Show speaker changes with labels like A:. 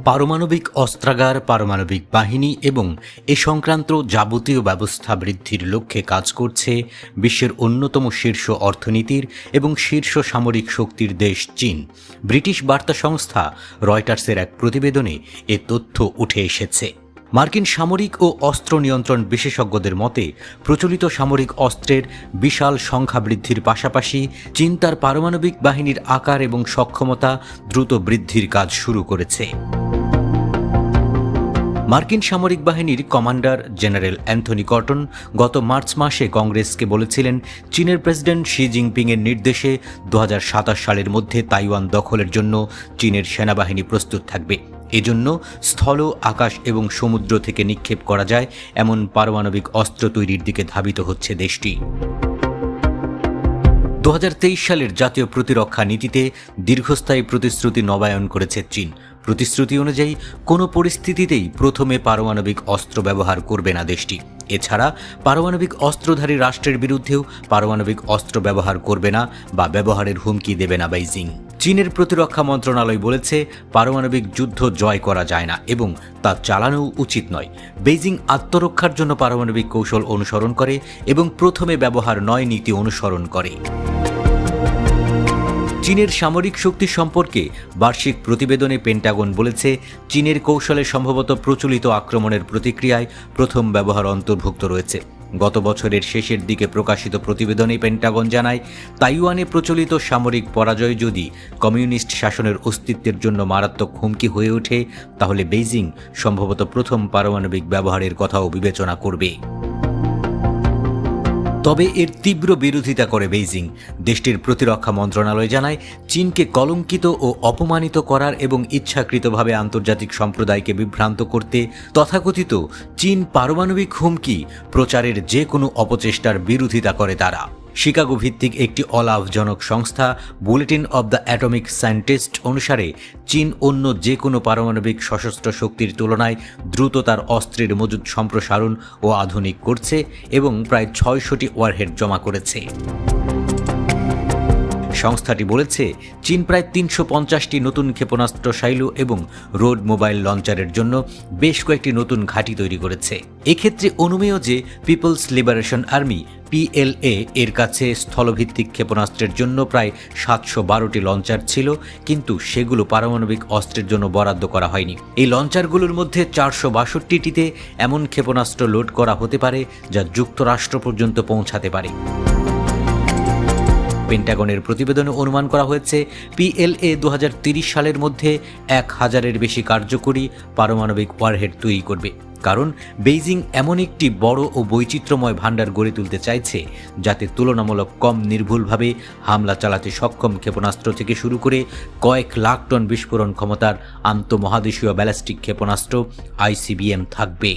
A: পারমাণবিক অস্ত্রাগার, পারমাণবিক বাহিনী এবং এ সংক্রান্ত যাবতীয় ব্যবস্থা বৃদ্ধির লক্ষ্যে কাজ করছে বিশ্বের অন্যতম শীর্ষ অর্থনীতির এবং শীর্ষ সামরিক শক্তির দেশ চীন। ব্রিটিশ বার্তা সংস্থা রয়টার্সের এক প্রতিবেদনে এ তথ্য উঠে এসেছে। মার্কিন সামরিক ও অস্ত্র নিয়ন্ত্রণ বিশেষজ্ঞদের মতে প্রচলিত সামরিক অস্ত্রের বিশাল সংখ্যা বৃদ্ধির পাশাপাশি চীন তার পারমাণবিক বাহিনীর আকার এবং সক্ষমতা দ্রুত বৃদ্ধির কাজ শুরু করেছে। মার্কিন সামরিক বাহিনীর কমান্ডার জেনারেল অ্যান্থনি কটন গত মার্চ মাসে কংগ্রেসকে বলেছিলেন, চীনের প্রেসিডেন্ট শি জিনপিংয়ের নির্দেশে 2027 সালের মধ্যে তাইওয়ান দখলের জন্য চীনের সেনাবাহিনী প্রস্তুত থাকবে। এজন্য স্থল, আকাশ এবং সমুদ্র থেকে নিক্ষেপ করা যায় এমন পারমাণবিক অস্ত্র তৈরির দিকে ধাবিত হচ্ছে দেশটি। 2023 সালের জাতীয় প্রতিরক্ষা নীতিতে দীর্ঘস্থায়ী প্রতিশ্রুতি নবায়ন করেছে চীন। প্রতিশ্রুতি অনুযায়ী কোনো পরিস্থিতিতেই প্রথমে পারমাণবিক অস্ত্র ব্যবহার করবে না দেশটি। এছাড়া পারমাণবিক অস্ত্রধারী রাষ্ট্রের বিরুদ্ধেও পারমাণবিক অস্ত্র ব্যবহার করবে না বা ব্যবহারের হুমকি দেবে না বেইজিং। চীনের প্রতিরক্ষা মন্ত্রণালয় বলেছে, পারমাণবিক যুদ্ধ জয় করা যায় না এবং তা চালানো উচিত নয়। বেইজিং আত্মরক্ষার জন্য পারমাণবিক কৌশল অনুসরণ করে এবং প্রথমে ব্যবহার নয় নীতি অনুসরণ করে। চীনের সামরিক শক্তি সম্পর্কে বার্ষিক প্রতিবেদনে পেন্টাগন বলেছে, চীনের কৌশলে সম্ভবত প্রচলিত আক্রমণের প্রতিক্রিয়ায় প্রথম ব্যবহার অন্তর্ভুক্ত রয়েছে। গত বছরের শেষের দিকে প্রকাশিত প্রতিবেদনে পেন্টাগন জানায়, তাইওয়ানে প্রচলিত সামরিক পরাজয় যদি কমিউনিস্ট শাসনের অস্তিত্বের জন্য মারাত্মক হুমকি হয়ে ওঠে, তাহলে বেইজিং সম্ভবত প্রথম পারমাণবিক ব্যবহারের কথাও বিবেচনা করবে। তবে এর তীব্র বিরোধিতা করে বেইজিং। দেশটির প্রতিরক্ষা মন্ত্রণালয় জানায়, চীনকে কলঙ্কিত ও অপমানিত করার এবং ইচ্ছাকৃতভাবে আন্তর্জাতিক সম্প্রদায়কে বিভ্রান্ত করতে তথাকথিত চীন পারমাণবিক হুমকি প্রচারের যে কোনো অপচেষ্টার বিরোধিতা করে তারা। শিকাগো ভিত্তিক একটি অলাভজনক সংস্থা bulletin of the atomic scientist অনুসারে, চীন অন্য যে কোনো পারমাণবিক সশস্ত্র শক্তির তুলনায় দ্রুত তার অস্ত্রের মজুদ সম্প্রসারণ ও আধুনিক করছে এবং প্রায় 600টি ওয়ারহেড জমা করেছে। সংস্থাটি বলেছে, চীন প্রায় 350টি নতুন ক্ষেপণাস্ত্র শাইলো এবং রোড মোবাইল লঞ্চারের জন্য বেশ কয়েকটি নতুন ঘাঁটি তৈরি করেছে। এক্ষেত্রে অনুমেয় যে পিপলস লিবারেশন আর্মি PLA এর কাছে স্থলভিত্তিক ক্ষেপণাস্ত্রের জন্য প্রায় 712টি লঞ্চার ছিল, কিন্তু সেগুলো পারমাণবিক অস্ত্রের জন্য বরাদ্দ করা হয়নি। এই লঞ্চারগুলোর মধ্যে 462টিতে এমন ক্ষেপণাস্ত্র লোড করা হতে পারে যা যুক্তরাষ্ট্র পর্যন্ত পৌঁছাতে পারে। পেন্টাগনের প্রতিবেদনে অনুমান করা হয়েছে, PLA 2030 সালের মধ্যে 1000-এর বেশি কার্যকরী পারমাণবিক ওয়ারহেড তৈরি করবে। কারণ বেইজিং এমন একটি বড় ও বৈচিত্র্যময় ভাণ্ডার গড়ে তুলতে চাইছে, যাতে তুলনামূলক কম নির্ভুলভাবে হামলা চালাতে সক্ষম ক্ষেপণাস্ত্র থেকে শুরু করে কয়েক লাখ টন বিস্ফোরণ ক্ষমতার আন্তঃমহাদেশীয় ব্যালিস্টিক ক্ষেপণাস্ত্র ICBM থাকবে।